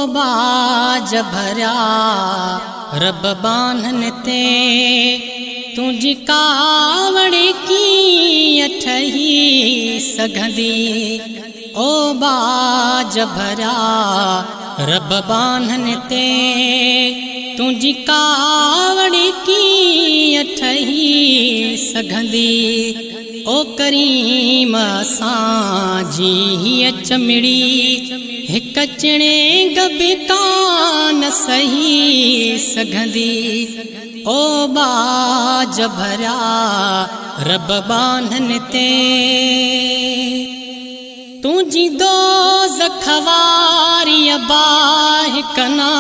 बाज भरिया रब बान्हन ते तुझी कावड़ की ठही सघंदी। ओ बाज भरिया रब बान्हन ते तुझी कावड़ की ठही सघंदी। ओ करीम असांजी हीअ चमिड़ी हिक चिणे गबि कान सही सघंदी। ओ बाज भरिया रब बान्हन ते तुझी दोज़ख वारी बाह कना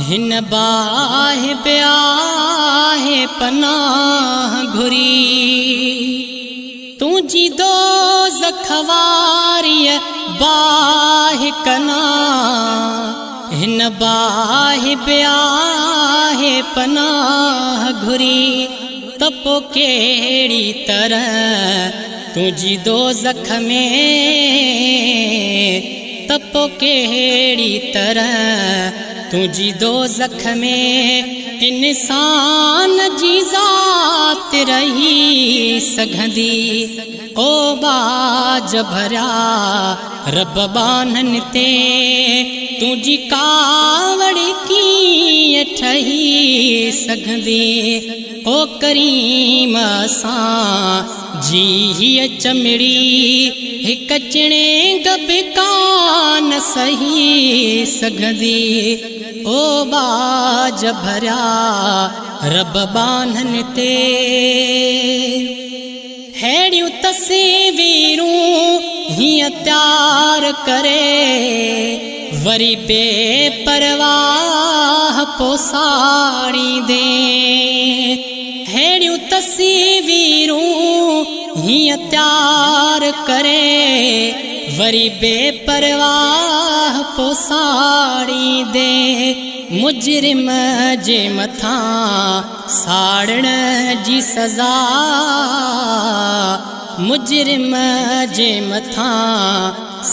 हिन बाह ब्याह पनाह घुरी। तुझी दोज़ख वारी बाह कना हिन बाह ब्याह पनाह घुरी। तपो केड़ी तरह तुझी दोज़ख में तपो केड़ी तरह तुझी दोज़ख में इंसान जी ज़ात रही सघंदी। ओ बाज भरिया रब बान्हन ते तुझी कावड़ की ठही सघंदी। ओ करीम असां जी हीअ चमिड़ी हिक चिणे गबि कान सही सघंदी। ओ बाज भरिया रब बान्हन ते हेड़ियूं तस्वीरूं हीअं तैयार करे वरी बेपरवाह पोसाड़ी दे। हेड़ियूं तस्वीरूं हीअं तैयार करे वरी बेपरवाह पोसाड़ी दे। मुजरिम जे मथां साड़ण जी सज़ा मुजरिम जे मथां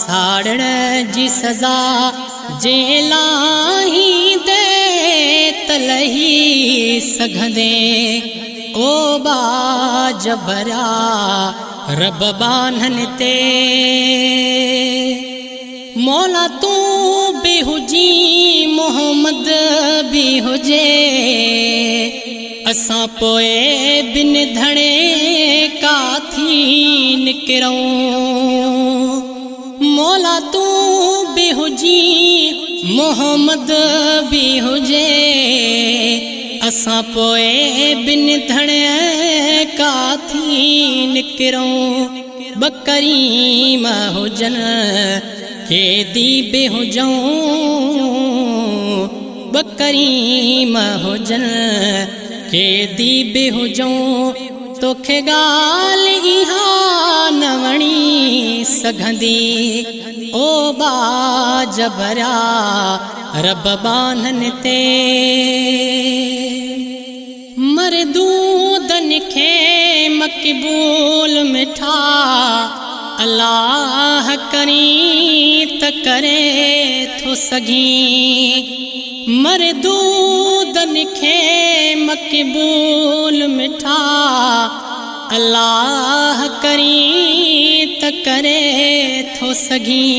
साड़ण जी सज़ा जे लाही दे तलही सघंदे। ओ बाज भरिया रब बान्हन ते मौला तू भी हुजी मोहम्मद भी हुजे असां पोए बिन धणे काथी निकिरूं। मौला तू भी हुजी मोहम्मद भी हुजे असां पोए बिन धणे काथी निकिरूं। बकरीम हुजन केदी बे हुजूं बकरीम हुजन केदी बे हुजूं तोखे ॻाल्हि इहा न वणी सघंदी। ओ बाज भरिया रब बान्हन ते मरदूदन खे मक़बूल मिठा अल्लाह करी त करे थो सघी। मरदूदन खे मक़बूल मिठा अल्लाह करी त करे थो सघी।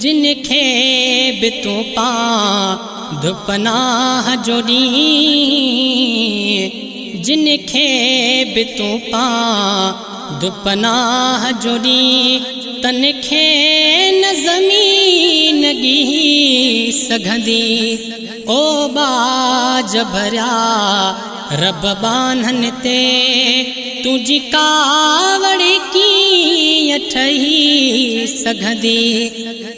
जिन खे बि तूं पां पनाह जो ॾींहुं जिन खे बि तूं पां पनाह जो ॾींहुं तन खे न ज़मीन ॻीह सघंदी। ओ बाज भरिया रब बान्हन ते तुझी कावड़ की ठही सघंदी।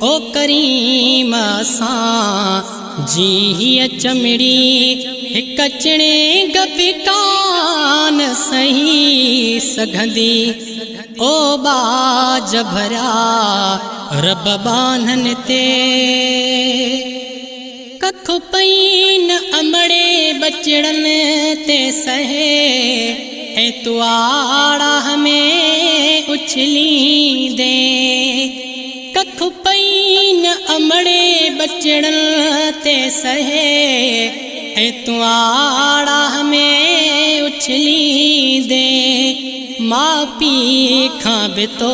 ओ करीम असां जी हीअ चमिड़ी हिक चिणे गबि कान सही सघंदी। ओ बाज भरिया रब बान्हन ते कख पई न अमड़े बचड़न ते सहे ऐं तू आड़ा में उछली दे। कख पई न अमड़े बचड़न ते सहे ऐ तू आड़ा हमें उछली दे माँ पी खां भी तो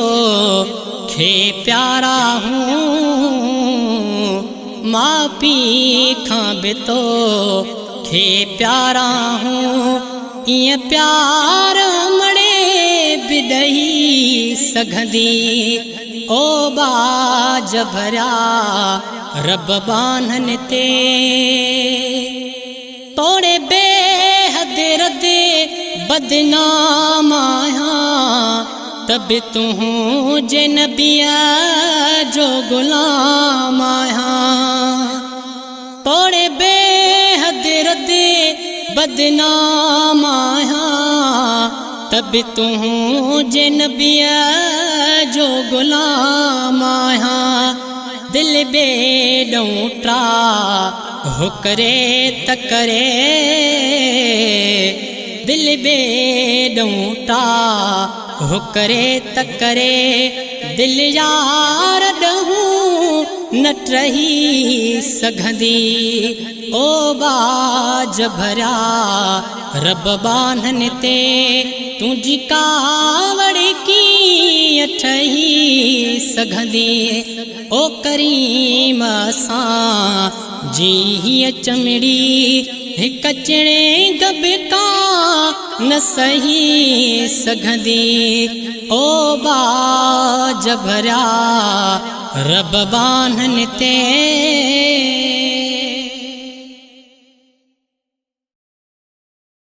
खे प्यारा हूँ माँ पी खां भी तो खे प्यारा हूँ इं प्यार मड़े बिदही सघंदी ओ बाज भरिया रब बान्हन ते तोड़े बेहद रदे बदनाम आया तब तू जे नबिया जो गुलाम आया तोड़े बेहद रदे बदनाम आया तब तू जे नबिया जो गुलाम आया दिल बेडों ट्रा हो करे तकरे दिल बेडों ट्रा हो करे तकरे दिल यार डहूं नट रही सघंदी ओ बाज भरिया रब बान्हन ते तुझी कावड़ की अठही सघंदी ओ करीम सां जी चमड़ी हिक चिणे गबका न सही सघंदी ओ बाज भरिया रब बान्हन ते